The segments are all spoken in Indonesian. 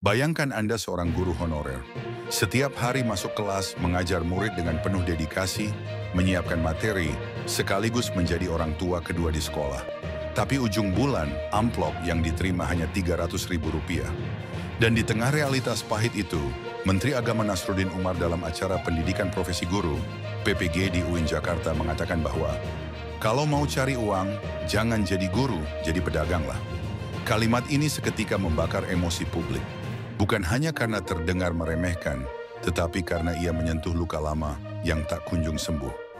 Bayangkan Anda seorang guru honorer. Setiap hari masuk kelas, mengajar murid dengan penuh dedikasi, menyiapkan materi, sekaligus menjadi orang tua kedua di sekolah. Tapi ujung bulan, amplop yang diterima hanya Rp300.000. Dan di tengah realitas pahit itu, Menteri Agama Nasruddin Umar dalam acara pendidikan profesi guru, PPG di UIN Jakarta mengatakan bahwa kalau mau cari uang, jangan jadi guru, jadi pedaganglah. Kalimat ini seketika membakar emosi publik. Bukan hanya karena terdengar meremehkan, tetapi karena ia menyentuh luka lama yang tak kunjung sembuh.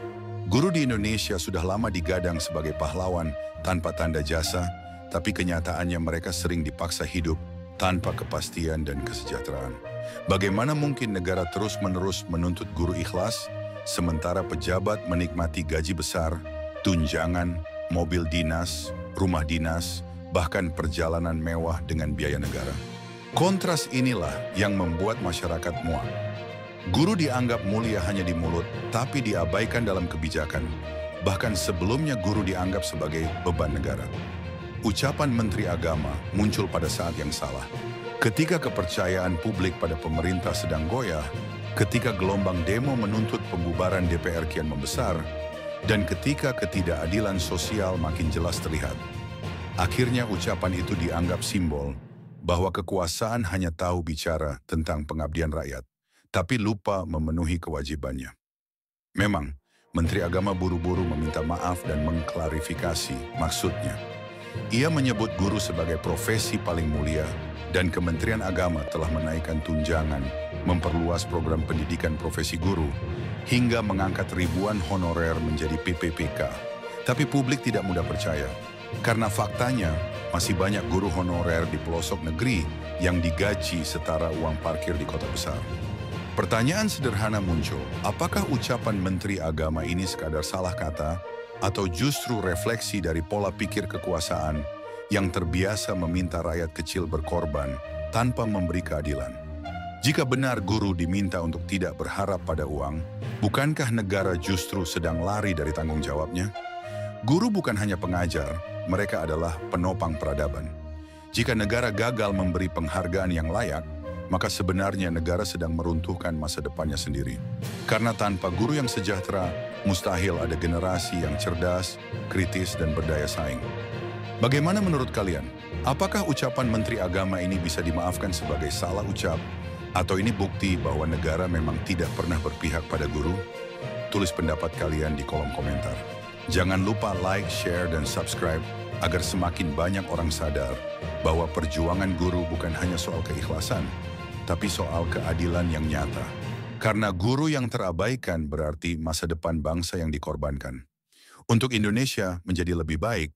Guru di Indonesia sudah lama digadang sebagai pahlawan tanpa tanda jasa, tapi kenyataannya mereka sering dipaksa hidup tanpa kepastian dan kesejahteraan. Bagaimana mungkin negara terus-menerus menuntut guru ikhlas, sementara pejabat menikmati gaji besar, tunjangan, mobil dinas, rumah dinas, bahkan perjalanan mewah dengan biaya negara? Kontras inilah yang membuat masyarakat muak. Guru dianggap mulia hanya di mulut, tapi diabaikan dalam kebijakan. Bahkan sebelumnya guru dianggap sebagai beban negara. Ucapan Menteri Agama muncul pada saat yang salah. Ketika kepercayaan publik pada pemerintah sedang goyah, ketika gelombang demo menuntut pembubaran DPR kian membesar, dan ketika ketidakadilan sosial makin jelas terlihat. Akhirnya ucapan itu dianggap simbol bahwa kekuasaan hanya tahu bicara tentang pengabdian rakyat, tapi lupa memenuhi kewajibannya. Memang, Menteri Agama buru-buru meminta maaf dan mengklarifikasi maksudnya. Ia menyebut guru sebagai profesi paling mulia, dan Kementerian Agama telah menaikkan tunjangan, memperluas program pendidikan profesi guru, hingga mengangkat ribuan honorer menjadi PPPK. Tapi publik tidak mudah percaya, karena faktanya masih banyak guru honorer di pelosok negeri yang digaji setara uang parkir di kota besar. Pertanyaan sederhana muncul, apakah ucapan Menteri Agama ini sekadar salah kata, atau justru refleksi dari pola pikir kekuasaan yang terbiasa meminta rakyat kecil berkorban tanpa memberi keadilan? Jika benar guru diminta untuk tidak berharap pada uang, bukankah negara justru sedang lari dari tanggung jawabnya? Guru bukan hanya pengajar, mereka adalah penopang peradaban. Jika negara gagal memberi penghargaan yang layak, maka sebenarnya negara sedang meruntuhkan masa depannya sendiri. Karena tanpa guru yang sejahtera, mustahil ada generasi yang cerdas, kritis, dan berdaya saing. Bagaimana menurut kalian? Apakah ucapan Menteri Agama ini bisa dimaafkan sebagai salah ucap? Atau ini bukti bahwa negara memang tidak pernah berpihak pada guru? Tulis pendapat kalian di kolom komentar. Jangan lupa like, share, dan subscribe agar semakin banyak orang sadar bahwa perjuangan guru bukan hanya soal keikhlasan, tapi soal keadilan yang nyata. Karena guru yang terabaikan berarti masa depan bangsa yang dikorbankan. Untuk Indonesia menjadi lebih baik,